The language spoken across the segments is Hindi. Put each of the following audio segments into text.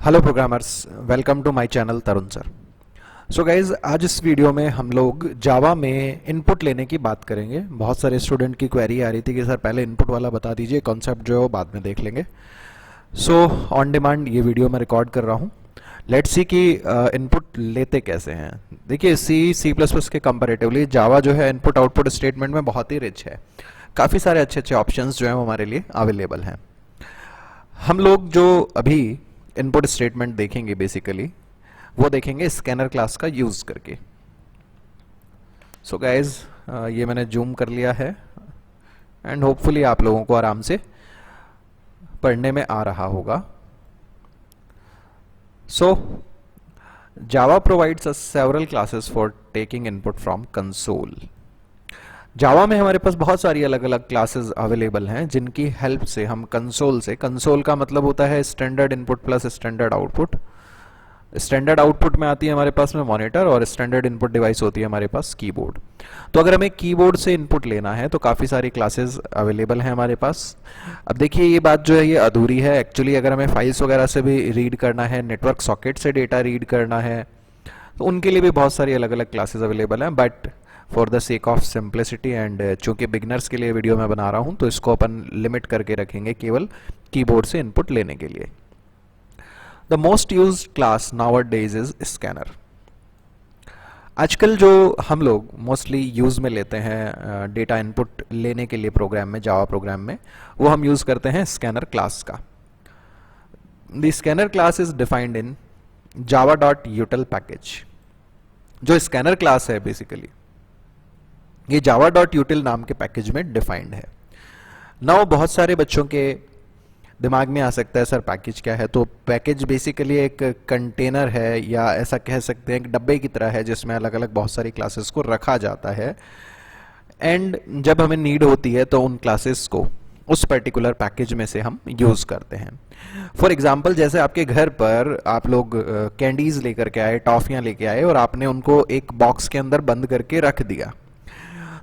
Hello programmers, welcome to my channel Tarun sir. So guys, आज इस वीडियो में हम लोग जावा में इनपुट लेने की बात करेंगे। बहुत सारे स्टूडेंट की क्वेरी आ रही थी कि सर पहले इनपुट वाला बता दीजिए, कॉन्सेप्ट जो है वो बाद में देख लेंगे। सो ऑन डिमांड ये वीडियो मैं रिकॉर्ड कर रहा हूँ। लेट्स सी कि इनपुट लेते कैसे हैं। देखिए, सी प्लस प्लस के कंपैरेटिवली जावा जो है इनपुट आउटपुट स्टेटमेंट में बहुत ही रिच है। काफ़ी सारे अच्छे अच्छे ऑप्शंस जो हैं वो हमारे लिए अवेलेबल हैं। हम लोग जो अभी इनपुट स्टेटमेंट देखेंगे बेसिकली वो देखेंगे स्कैनर क्लास का यूज करके। सो गाइज, ये मैंने जूम कर लिया है एंड होपफुली आप लोगों को आराम से पढ़ने में आ रहा होगा। So Java provides us several classes for taking input from console. Java में हमारे पास बहुत सारी अलग अलग क्लासेस अवेलेबल हैं जिनकी हेल्प से हम कंसोल का मतलब होता है standard input plus standard output. Standard output में आती है हमारे पास में मॉनिटर और स्टैंडर्ड इनपुट डिवाइस होती है हमारे पास कीबोर्ड। तो अगर हमें कीबोर्ड से इनपुट लेना है तो काफ़ी सारी क्लासेस अवेलेबल हैं हमारे पास। अब देखिए, ये बात जो है ये अधूरी है एक्चुअली। अगर हमें फाइल्स वगैरह से भी रीड करना है, नेटवर्क सॉकेट से डेटा रीड करना है, तो उनके लिए भी बहुत सारी अलग अलग क्लासेस अवेलेबल हैं। But for the sake of simplicity and चूंकि बिगनर्स के लिए वीडियो मैं बना रहा हूं तो इसको अपन लिमिट करके रखेंगे केवल कीबोर्ड से इनपुट लेने के लिए। The most used class nowadays is scanner. आजकल जो हम लोग मोस्टली यूज में लेते हैं डेटा इनपुट लेने के लिए प्रोग्राम में, जावा प्रोग्राम में, वो हम यूज करते हैं स्कैनर क्लास का। The scanner class is defined in java.util package. जो स्कैनर क्लास है बेसिकली ये java.util नाम के पैकेज में डिफाइंड है। नाउ बहुत सारे बच्चों के दिमाग में आ सकता है सर पैकेज क्या है। तो पैकेज बेसिकली एक कंटेनर है या ऐसा कह सकते हैं एक डब्बे की तरह है जिसमें अलग अलग बहुत सारी क्लासेस को रखा जाता है एंड जब हमें नीड होती है तो उन क्लासेस को उस पर्टिकुलर पैकेज में से हम यूज करते हैं। फॉर एग्जाम्पल, जैसे आपके घर पर आप लोग कैंडीज लेकर के आए, टॉफियां लेके आए और आपने उनको एक बॉक्स के अंदर बंद करके रख दिया।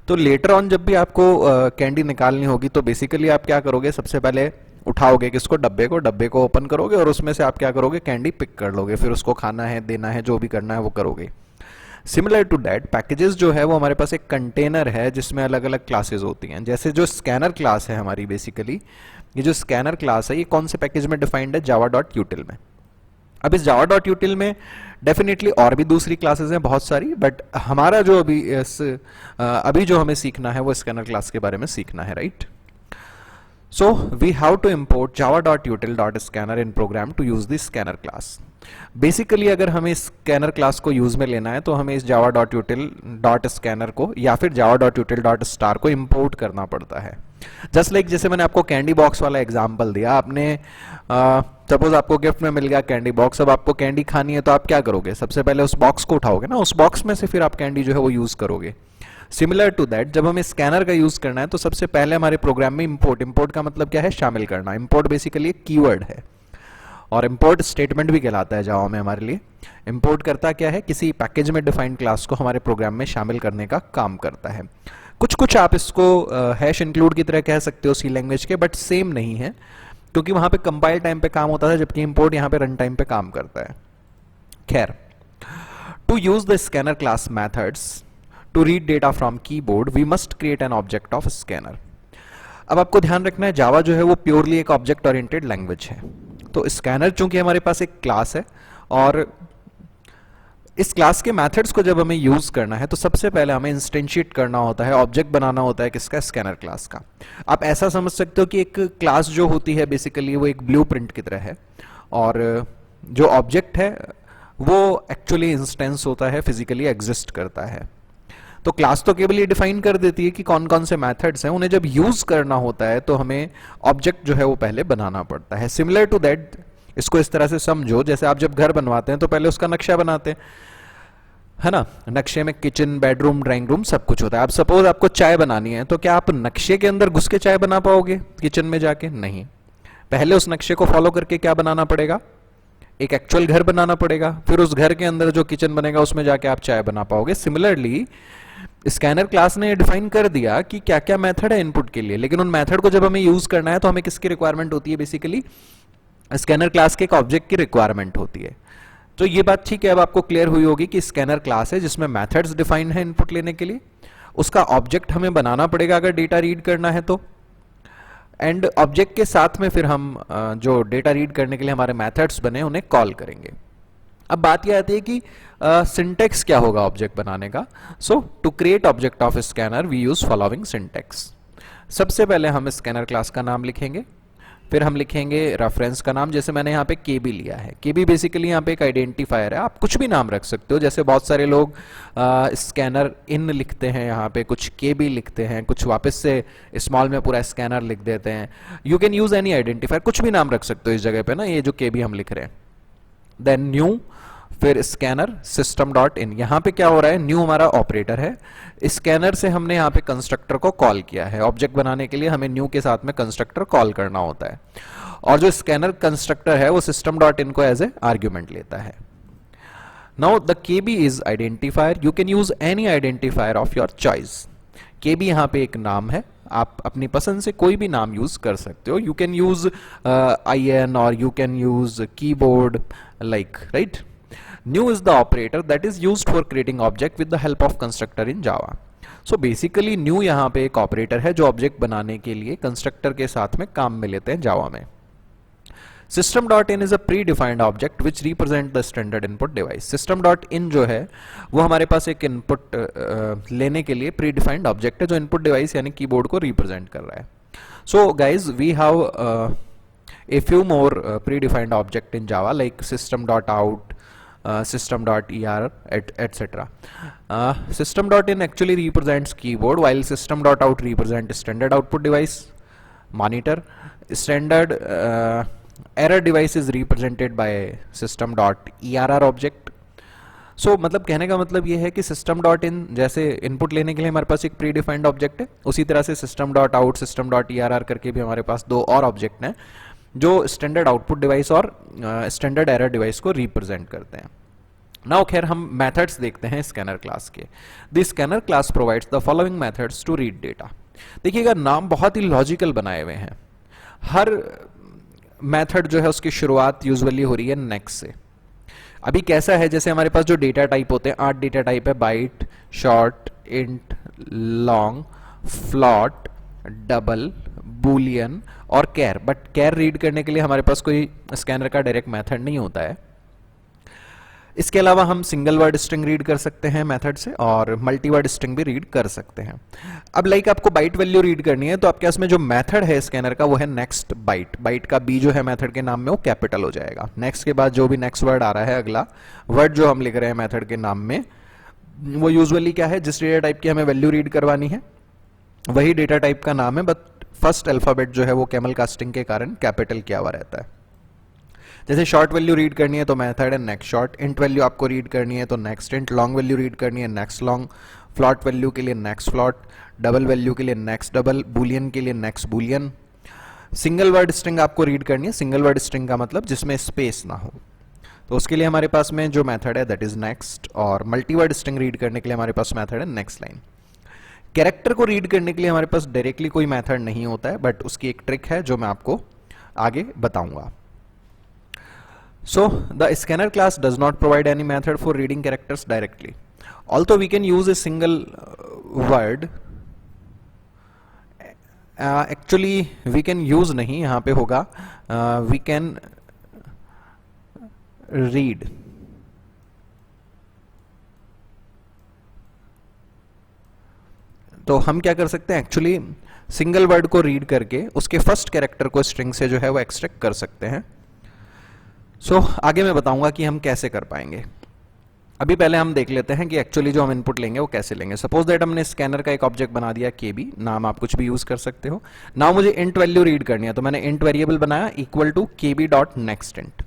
तो लेटर ऑन जब भी आपको कैंडी निकालनी होगी तो बेसिकली आप क्या करोगे, सबसे पहले उठाओगे किसको, डब्बे को ओपन करोगे और उसमें से आप क्या करोगे, कैंडी पिक कर लोगे, फिर उसको खाना है, देना है, जो भी करना है वो करोगे। सिमिलर टू दैट पैकेजेस जो है वो हमारे पास एक कंटेनर है जिसमें अलग अलग क्लासेस होती हैं। जैसे जो स्कैनर क्लास है हमारी बेसिकली, ये जो स्कैनर क्लास है ये कौन से पैकेज में डिफाइंड है, java.util में। अब इस java.util में डेफिनेटली और भी दूसरी क्लासेस हैं बहुत सारी, बट हमारा जो अभी जो हमें सीखना है वो स्कैनर क्लास के बारे में सीखना है, right. So we have to import java.util.scanner in program to use the scanner class. Basically अगर हमें स्कैनर क्लास को यूज में लेना है तो हमें इस java.util.scanner को या फिर java.util.star को इंपोर्ट करना पड़ता है। जस्ट लाइक जैसे मैंने आपको कैंडी बॉक्स वाला एग्जांपल दिया, आपने सपोज आपको गिफ्ट में मिल गया कैंडी बॉक्स। अब आपको कैंडी खानी है तो आप क्या करोगे, सबसे पहले उस बॉक्स को उठाओगे ना, उस बॉक्स में से फिर आप कैंडी जो है वो यूज करोगे। सिमिलर टू दैट जब हमें स्कैनर का यूज करना है तो सबसे पहले हमारे प्रोग्राम में इंपोर्ट का मतलब क्या है, शामिल करना। इंपोर्ट बेसिकली एक कीवर्ड है और इंपोर्ट स्टेटमेंट भी कहलाता है जावा में हमारे लिए। इंपोर्ट करता क्या है, किसी पैकेज में डिफाइंड क्लास को हमारे प्रोग्राम में शामिल करने का काम करता है। कुछ आप इसको हैश इंक्लूड की तरह कह सकते हो सी लैंग्वेज के, बट सेम नहीं है क्योंकि वहां पे कंपाइल टाइम पे काम होता है जबकि इंपोर्ट यहाँ पे रन टाइम पे काम करता है। खैर, to use the scanner class methods to read data from keyboard we must create an object of scanner। अब आपको ध्यान रखना है जावा जो है वो प्योरली एक ऑब्जेक्ट ओरिएंटेड लैंग्वेज है। तो स्कैनर चूंकि हमारे पास एक क्लास है और इस क्लास के मेथड्स को जब हमें यूज करना है तो सबसे पहले हमें इंस्टेंशिएट करना होता है, ऑब्जेक्ट बनाना होता है किसका, स्कैनर क्लास का। आप ऐसा समझ सकते हो कि एक क्लास जो होती है बेसिकली वो एक ब्लूप्रिंट की तरह है और जो ऑब्जेक्ट है वो एक्चुअली इंस्टेंस होता है, फिजिकली एग्जिस्ट करता है। तो क्लास तो केवल ये डिफाइन कर देती है कि कौन कौन से मेथड्स हैं, उन्हें जब यूज करना होता है तो हमें ऑब्जेक्ट जो है वो पहले बनाना पड़ता है। सिमिलर टू दैट इसको इस तरह से समझो, जैसे आप जब घर बनवाते हैं तो पहले उसका नक्शा बनाते हैं, है ना। नक्शे में किचन, बेडरूम, ड्राइंग रूम सब कुछ होता है। अब सपोज आपको चाय बनानी है तो क्या आप नक्शे के अंदर घुस के चाय बना पाओगे किचन में जाके? नहीं। पहले उस नक्शे को फॉलो करके क्या बनाना पड़ेगा, एक एक्चुअल घर बनाना पड़ेगा, फिर उस घर के अंदर जो किचन बनेगा उसमें जाके आप चाय बना पाओगे। सिमिलरली स्कैनर क्लास ने डिफाइन कर दिया कि क्या क्या मेथड है इनपुट के लिए, लेकिन उन मेथड को जब हमें यूज करना है तो हमें किसकी रिक्वायरमेंट होती है, बेसिकली स्कैनर क्लास के एक ऑब्जेक्ट की रिक्वायरमेंट होती है। तो ये बात ठीक है, अब आपको क्लियर हुई होगी कि स्कैनर क्लास है जिसमें मेथड्स डिफाइंड है इनपुट लेने के लिए, उसका ऑब्जेक्ट हमें बनाना पड़ेगा अगर डेटा रीड करना है तो, एंड ऑब्जेक्ट के साथ में फिर हम जो डेटा रीड करने के लिए हमारे मेथड्स बने उन्हें कॉल करेंगे। अब बात यह आती है कि सिंटेक्स क्या होगा ऑब्जेक्ट बनाने का। So to create object of scanner we use following syntax. सबसे पहले हम स्कैनर क्लास का नाम लिखेंगे, फिर हम लिखेंगे रेफरेंस का नाम, जैसे मैंने यहाँ पे केबी लिया है। केबी बेसिकली यहाँ पे एक आइडेंटिफायर है, आप कुछ भी नाम रख सकते हो, जैसे बहुत सारे लोग स्कैनर इन लिखते हैं, यहाँ पे कुछ केबी लिखते हैं, कुछ वापस से स्मॉल में पूरा स्कैनर लिख देते हैं। You can use any identifier, कुछ भी नाम रख सकते हो इस जगह पे ना, ये जो केबी हम लिख रहे हैं। देन न्यू, फिर स्कैनर सिस्टम डॉट इन। यहाँ पे क्या हो रहा है, न्यू हमारा ऑपरेटर है, स्कैनर से हमने यहाँ पे कंस्ट्रक्टर को कॉल किया है। ऑब्जेक्ट बनाने के लिए हमें न्यू के साथ में कंस्ट्रक्टर कॉल करना होता है, और जो स्कैनर कंस्ट्रक्टर है वो सिस्टम डॉट इन को एज ए आर्ग्यूमेंट लेता है। Now the KB is identifier, you can use any identifier of your choice. KB यहाँ पे एक नाम है, आप अपनी पसंद से कोई भी नाम यूज कर सकते हो। यू कैन यूज IN और you can use keyboard like, right. New is the operator that is used for creating object with the help of constructor in Java. So basically new यहाँ पे एक ऑपरेटर है जो ऑब्जेक्ट बनाने के लिए कंस्ट्रक्टर के साथ में काम में लेते हैं जावा में। System.in is a predefined object which represent the standard input device. System.in जो है वो हमारे पास एक इनपुट लेने के लिए predefined object है जो इनपुट डिवाइस यानी कीबोर्ड को रिप्रेजेंट कर रहा है। So guys we have a few more predefined object in Java like system.out, system.er, etc. System.in actually represents keyboard while system.out represents standard output device, monitor. Standard error device is represented by system.err object. So मतलब कहने का मतलब ये है कि system.in जैसे इनपुट लेने के लिए हमारे पास एक प्री डिफाइंड ऑब्जेक्ट है, उसी तरह से system.out, system.err करके भी हमारे पास दो और ऑब्जेक्ट हैं जो स्टैंडर्ड आउटपुट डिवाइस और स्टैंडर्ड एरर डिवाइस को रिप्रेजेंट करते हैं। नाउ खैर हम मेथड्स देखते हैं स्कैनर क्लास के। The scanner class provides the following methods to read data. देखिएगा नाम बहुत ही लॉजिकल बनाए हुए हैं। हर मेथड जो है उसकी शुरुआत यूजुअली हो रही है नेक्स्ट से। अभी कैसा है, जैसे हमारे पास जो डेटा टाइप होते हैं 8 डेटा टाइप है, byte, short, int, long, float, double, boolean और कैर। बट कैर रीड करने के लिए हमारे पास कोई स्कैनर का डायरेक्ट मेथड नहीं होता है। इसके अलावा हम सिंगल वर्ड स्ट्रिंग रीड कर सकते हैं मेथड से, और मल्टी वर्ड स्ट्रिंग भी रीड कर सकते हैं। अब लाइक आपको बाइट वैल्यू रीड करनी है तो आपके पास में जो मेथड है स्कैनर का वो है नेक्स्ट बाइट। बाइट का बी जो है मेथड के नाम में वो कैपिटल हो जाएगा। नेक्स्ट के बाद जो भी नेक्स्ट वर्ड आ रहा है, अगला वर्ड जो हम लिख रहे हैं मेथड के नाम में, वो यूजुअली क्या है, जिस डेटा टाइप की हमें वैल्यू रीड करवानी है वही डेटा टाइप का नाम है, बट फर्स्ट अल्फाबेट जो है वो कैमल कास्टिंग के कारण कैपिटल किया हुआ रहता है। जैसे शॉर्ट वैल्यू रीड करनी है तो मेथड है नेक्स्ट शॉर्ट, इंट वैल्यू आपको रीड करनी है तो next int, long value read करनी है नेक्स्ट लॉन्ग, फ्लॉट वैल्यू के लिए नेक्स्ट फ्लॉट, डबल वैल्यू के लिए नेक्स्ट डबल, बूलियन के लिए next Boolean. Single word string आपको रीड करनी है, सिंगल वर्ड स्ट्रिंग का मतलब जिसमें स्पेस ना हो, तो उसके लिए हमारे पास में जो मेथड है दैट इज नेक्स्ट। और मल्टी वर्ड स्ट्रिंग रीड करने के लिए हमारे पास मेथड है नेक्स्ट लाइन। कैरेक्टर को रीड करने के लिए हमारे पास डायरेक्टली कोई मेथड नहीं होता है, बट उसकी एक ट्रिक है जो मैं आपको आगे बताऊंगा। So the scanner class does not provide any method for reading characters directly, also we can use a single word. Actually we can use नहीं, यहां पे होगा वी कैन रीड। तो हम क्या कर सकते हैं, एक्चुअली सिंगल वर्ड को रीड करके उसके फर्स्ट कैरेक्टर को स्ट्रिंग से जो है वो एक्सट्रैक्ट कर सकते हैं। सो आगे मैं बताऊंगा कि हम कैसे कर पाएंगे। अभी पहले हम देख लेते हैं कि एक्चुअली जो हम इनपुट लेंगे वो कैसे लेंगे। सपोज दैट हमने स्कैनर का एक ऑब्जेक्ट बना दिया केबी, नाम आप कुछ भी यूज कर सकते हो। नाउ मुझे इंट वैल्यू रीड करनी है तो मैंने इंट वेरिएबल बनाया equal to KB dot next int.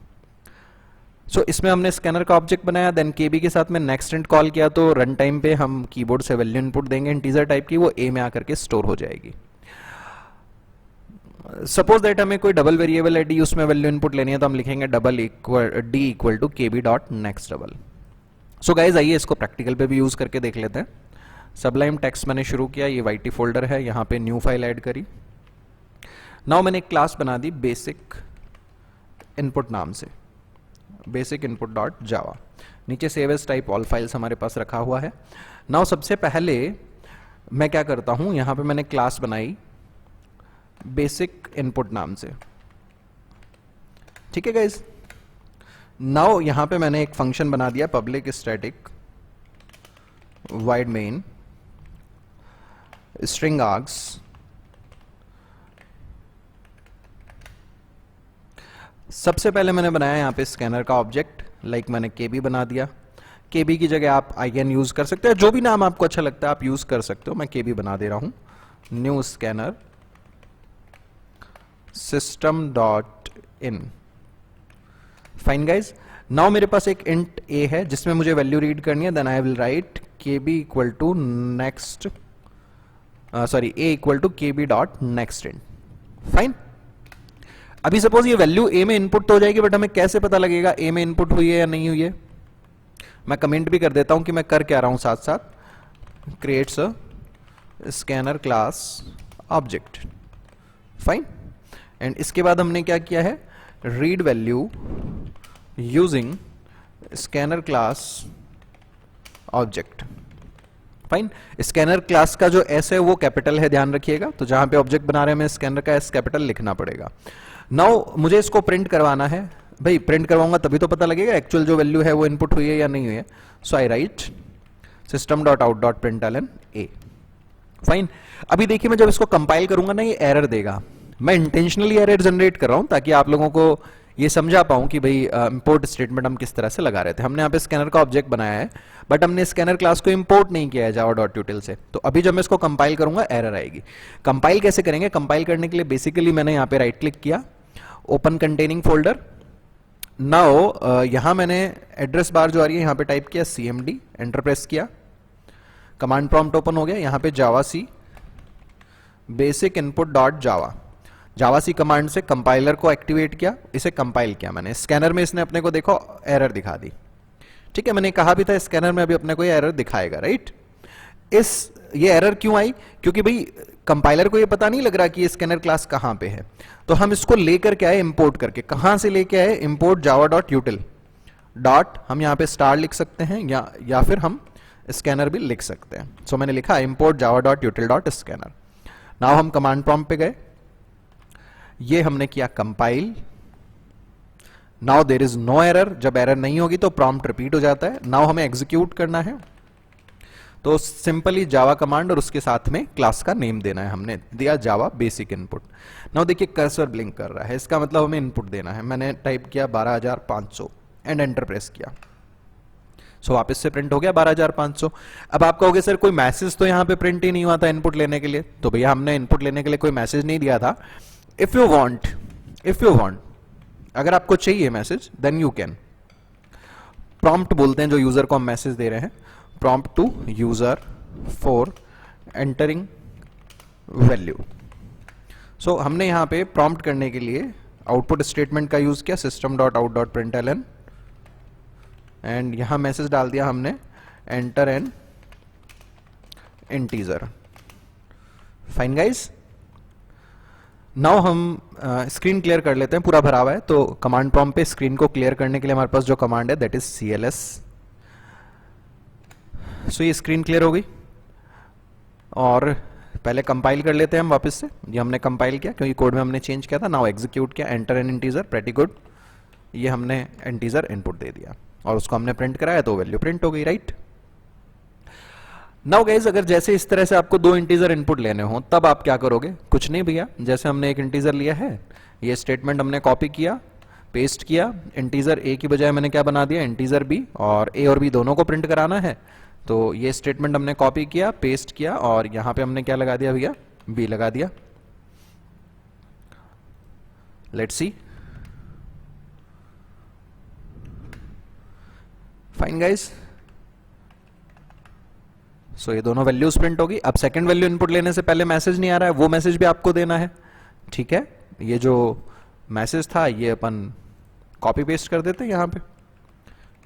So इसमें हमने स्कैनर का ऑब्जेक्ट बनाया, देन केबी के साथ में नेक्स्ट इंट कॉल किया, तो रन टाइम पे हम कीबोर्ड से वैल्यू इनपुट देंगे इंटीजर टाइप की, वो ए में आकर के स्टोर हो जाएगी। सपोज दैट हमें कोई डबल वेरिएबल है डी, उसमें वैल्यू इनपुट लेनी है तो हम लिखेंगे double equal D equal to KB dot next double. So guys आइए इसको प्रैक्टिकल पे भी यूज करके देख लेते हैं। सबलाइम टेक्स्ट मैंने शुरू किया, ये वाईटी फोल्डर है, यहाँ पे न्यू फाइल ऐड करी। नाउ मैंने एक क्लास बना दी बेसिक इनपुट नाम से, बेसिक इनपुट डॉट जावा। नीचे save as type all files हमारे पास रखा हुआ है। नाउ सबसे पहले मैं क्या करता हूं, यहां पे मैंने क्लास बनाई बेसिक इनपुट नाम से, ठीक है गाइज। नाउ यहां पे मैंने एक फंक्शन बना दिया public static void main string args सबसे पहले मैंने बनाया यहाँ पे स्कैनर का ऑब्जेक्ट, लाइक मैंने केबी बना दिया। केबी की जगह आप आईएन यूज कर सकते हो, जो भी नाम आपको अच्छा लगता है आप यूज कर सकते हो। मैं केबी बना दे रहा हूं, new scanner system dot in. Fine guys, now मेरे पास एक इंट ए है जिसमें मुझे वैल्यू रीड करनी है। Then I will write KB equal to next, sorry A equal to KB dot next int. Fine, अभी सपोज ये वैल्यू ए में इनपुट तो हो जाएगी, बट हमें कैसे पता लगेगा ए में इनपुट हुई है या नहीं हुई है? मैं कमेंट भी कर देता हूं कि मैं कर क्या रहा हूं साथ साथ, creates a scanner class object. Fine, and इसके बाद हमने क्या किया है, read value using scanner class object. Fine, scanner class का जो एस है वो कैपिटल है, ध्यान रखिएगा। तो जहां पे ऑब्जेक्ट बना रहे हैं हमें स्कैनर का एस कैपिटल लिखना पड़ेगा। नाउ मुझे इसको प्रिंट करवाना है, भाई प्रिंट करवाऊंगा तभी तो पता लगेगा एक्चुअल जो वैल्यू है वो इनपुट हुई है या नहीं हुई है। So I write system dot out dot println a. Fine, अभी देखिए मैं जब इसको कंपाइल करूंगा ना ये एरर देगा। मैं इंटेंशनली एरर जनरेट कर रहा हूं ताकि आप लोगों को ये समझा पाऊं कि भाई इंपोर्ट स्टेटमेंट हम किस तरह से लगा रहे थे। हमने यहाँ पे स्कैनर का ऑब्जेक्ट बनाया है, बट हमने स्कैनर क्लास को इंपोर्ट नहीं किया है जावा डॉट यूटिल से। तो अभी जब मैं इसको कंपाइल करूंगा एरर आएगी। कंपाइल कैसे करेंगे? कंपाइल करने के लिए बेसिकली मैंने यहाँ पे राइट क्लिक किया, ओपन कंटेनिंग फोल्डर। नाउ यहां मैंने एड्रेस बार जो आ रही है यहाँ पे टाइप किया cmd, एंटर प्रेस किया, कमांड प्रॉम्प्ट ओपन हो गया। यहाँ पे जावा सी बेसिक इनपुट डॉट जावा, जावा सी कमांड से कंपाइलर को एक्टिवेट किया, इसे कंपाइल किया मैंने। स्कैनर में इसने अपने को देखो एरर दिखा दी, ठीक है। मैंने कहा भी था स्कैनर में अभी अपने को ये एरर दिखाएगा, राइट। ये एरर क्यों आई? क्योंकि भाई कंपाइलर को ये पता नहीं लग रहा कि ये स्कैनर क्लास कहां पे है। तो हम इसको लेकर के आए इंपोर्ट करके, कहां से लेके आए? Import Java dot util dot, हम यहां पे स्टार लिख सकते हैं या फिर हम स्कैनर भी लिख सकते हैं। सो मैंने लिखा import Java dot util dot scanner. Now हम कमांड प्रॉम्प्ट पे गए, ये हमने किया compile. Now there is no error, जब एरर नहीं होगी तो प्रॉम्प्ट रिपीट हो जाता है। नाउ हमें एग्जीक्यूट करना है, तो सिंपली जावा कमांड और उसके साथ में क्लास का नेम देना है। हमने दिया जावा बेसिक इनपुट। नाउ देखिए कर्सर ब्लिंक कर रहा है, इसका मतलब हमें इनपुट देना है। मैंने टाइप किया 12500 एंड एंटर प्रेस किया। सो वापस से प्रिंट हो गया 12500। अब आप कहोगे सर कोई मैसेज तो यहाँ पे प्रिंट ही नहीं हुआ था इनपुट लेने के लिए। तो भैया हमने इनपुट लेने के लिए कोई मैसेज नहीं दिया था। इफ यू वांट, अगर आपको चाहिए message, then you can prompt बोलते हैं जो यूजर को हम मैसेज दे रहे हैं, prompt to user for entering value. So हमने यहां पे प्रॉम्प्ट करने के लिए आउटपुट स्टेटमेंट का यूज किया, system dot out dot println, and यहां मैसेज डाल दिया हमने enter an integer. Fine guys, now हम स्क्रीन क्लियर कर लेते हैं, पूरा भरा हुआ है। तो कमांड प्रॉम्प्ट पे स्क्रीन को क्लियर करने के लिए हमारे पास जो कमांड है दैट इज cls। सो ये स्क्रीन क्लियर हो गई, और पहले कंपाइल कर लेते हैं हम वापस से। ये हमने कंपाइल किया क्योंकि कोड में हमने चेंज किया था। नाउ एग्जीक्यूट किया, enter an integer, pretty good. ये हमने इंटीजर इनपुट दे दिया और उसको हमने प्रिंट कराया तो वैल्यू प्रिंट हो गई, राइट। नाउ गाइस, अगर जैसे इस तरह से आपको दो इंटीजर इनपुट लेने हो तब आप क्या करोगे? कुछ नहीं भैया, जैसे हमने एक इंटीजर लिया है, ये स्टेटमेंट हमने कॉपी किया, पेस्ट किया। इंटीजर ए की बजाय मैंने क्या बना दिया? इंटीजर बी, और ए और बी दोनों को प्रिंट कराना है। तो ये स्टेटमेंट हमने कॉपी किया, पेस्ट किया, और यहां पे हमने क्या लगा दिया भैया? बी लगा दिया। Let's see. फाइन गाइस, सो ये दोनों वैल्यूज प्रिंट होगी। अब सेकंड वैल्यू इनपुट लेने से पहले मैसेज नहीं आ रहा है, वो मैसेज भी आपको देना है, ठीक है। ये जो मैसेज था ये अपन कॉपी पेस्ट कर देते हैं यहां पे।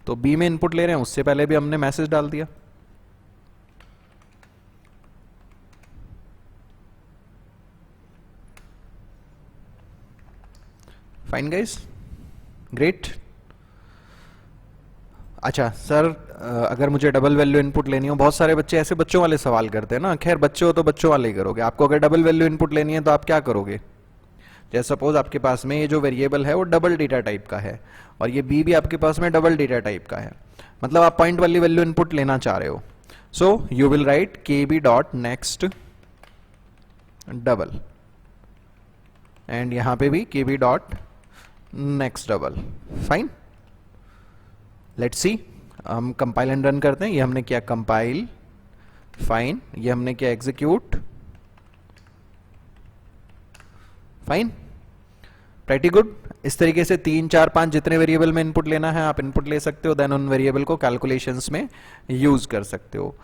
तो बी में इनपुट ले रहे हैं, उससे पहले भी हमने मैसेज डाल दिया। Fine guys, great. अच्छा सर, अगर मुझे डबल वैल्यू इनपुट लेनी हो, बहुत सारे बच्चे ऐसे बच्चों वाले सवाल करते हैं ना, खैर बच्चे हो तो बच्चों वाले ही करोगे। आपको अगर डबल वैल्यू इनपुट लेनी है तो आप क्या करोगे? जैसे सपोज आपके पास में ये जो वेरिएबल है वो डबल डेटा टाइप का है और ये बी भी आपके पास में डबल डेटा टाइप का है, मतलब आप पॉइंट वाली वैल्यू इनपुट लेना चाह रहे हो। So you will write K B dot next double and यहां पे भी K B dot next double. Fine, let's see. हम कंपाइल एंड रन करते हैं। ये हमने किया कंपाइल, फाइन, ये हमने किया एग्जीक्यूट, फाइन, प्रेटी गुड। इस तरीके से 3, 4, 5 जितने वेरिएबल में इनपुट लेना है आप इनपुट ले सकते हो, देन उन वेरिएबल को कैलकुलेशंस में यूज कर सकते हो।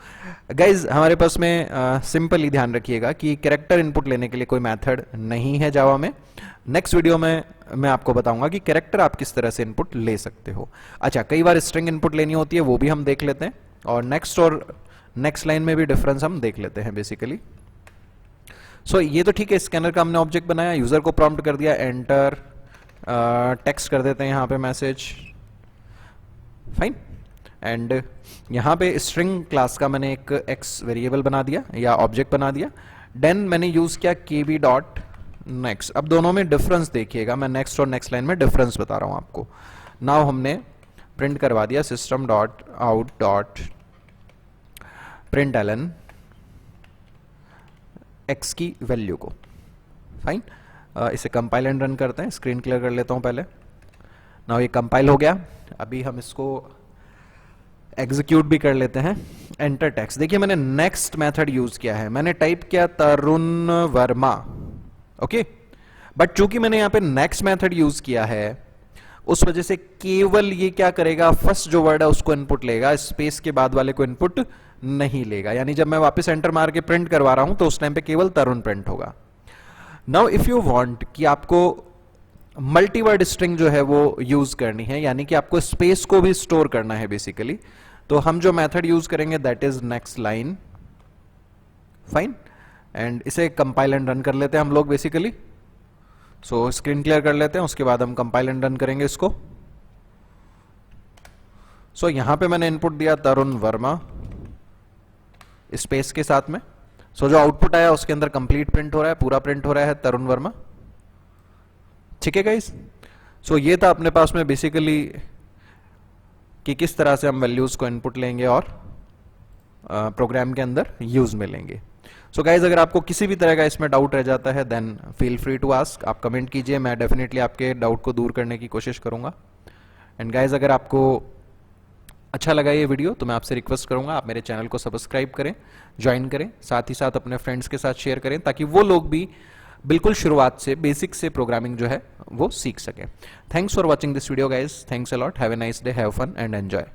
गाइज हमारे पास में सिंपली ध्यान रखिएगा कि कैरेक्टर इनपुट लेने के लिए कोई मेथड नहीं है जावा में। नेक्स्ट वीडियो में मैं आपको बताऊंगा कि कैरेक्टर आप किस तरह से इनपुट ले सकते हो। अच्छा, कई बार स्ट्रिंग इनपुट लेनी होती है, वो भी हम देख लेते हैं, और नेक्स्ट लाइन में भी डिफरेंस हम देख लेते हैं बेसिकली। सो ये तो ठीक है, स्कैनर का हमने ऑब्जेक्ट बनाया, यूजर को प्रॉम्प्ट कर दिया एंटर, टेक्स्ट कर देते हैं यहाँ पे मैसेज, फाइन। एंड यहाँ पे स्ट्रिंग क्लास का मैंने एक एक्स वेरिएबल बना दिया या ऑब्जेक्ट बना दिया, देन मैंने यूज किया के बी डॉट नेक्स्ट। अब दोनों में डिफरेंस देखिएगा, मैं नेक्स्ट और नेक्स्ट लाइन में डिफरेंस बता रहा हूँ आपको। नाउ हमने प्रिंट करवा दिया system dot out dot print LN X की वैल्यू को, फाइन। इसे कंपाइल एंड रन करते हैं, स्क्रीन क्लियर कर लेता हूं पहले। नाउ ये कंपाइल हो गया, अभी हम इसको एग्जीक्यूट भी कर लेते हैं। एंटर टेक्स्ट, देखिए मैंने नेक्स्ट मेथड यूज किया है, मैंने टाइप किया तरुण वर्मा, ओके। बट चूंकि मैंने यहां पे नेक्स्ट मेथड यूज किया है उस वजह से केवल ये क्या करेगा, फर्स्ट जो वर्ड है उसको इनपुट लेगा, स्पेस के बाद वाले को इनपुट नहीं लेगा। यानी जब मैं वापस एंटर मार के प्रिंट करवा रहा हूं तो उस टाइम पे केवल तरुण प्रिंट होगा। नाउ इफ यू वांट कि आपको मल्टीवर्ड स्ट्रिंग जो है वो यूज करनी है, यानी कि आपको स्पेस को भी स्टोर करना है बेसिकली, तो हम जो मेथड यूज करेंगे that is next line, fine. And इसे कंपाइल एंड रन कर लेते हैं हम लोग बेसिकली। सो स्क्रीन क्लियर कर लेते हैं, उसके बाद हम कंपाइल एंड रन करेंगे इसको। सो यहां पे मैंने इनपुट दिया तरुण वर्मा स्पेस के साथ में। सो जो आउटपुट आया उसके अंदर कंप्लीट प्रिंट हो रहा है, पूरा प्रिंट हो रहा है तरुण वर्मा, ठीक है गाइस। सो ये था अपने पास में बेसिकली कि किस तरह से हम वैल्यूज को इनपुट लेंगे और प्रोग्राम के अंदर यूज में लेंगे। सो गाइज अगर आपको किसी भी तरह का इसमें डाउट रह जाता है then feel free to ask, आप कमेंट कीजिए, मैं डेफिनेटली आपके डाउट को दूर करने की कोशिश करूंगा। एंड गाइज अगर आपको अच्छा लगा ये वीडियो तो मैं आपसे रिक्वेस्ट करूंगा आप मेरे चैनल को सब्सक्राइब करें, ज्वाइन करें, साथ ही साथ अपने फ्रेंड्स के साथ शेयर करें ताकि वो लोग भी बिल्कुल शुरुआत से बेसिक से प्रोग्रामिंग जो है वो सीख सकें। Thanks for watching this video guys, thanks a lot, have a nice day, have fun and enjoy.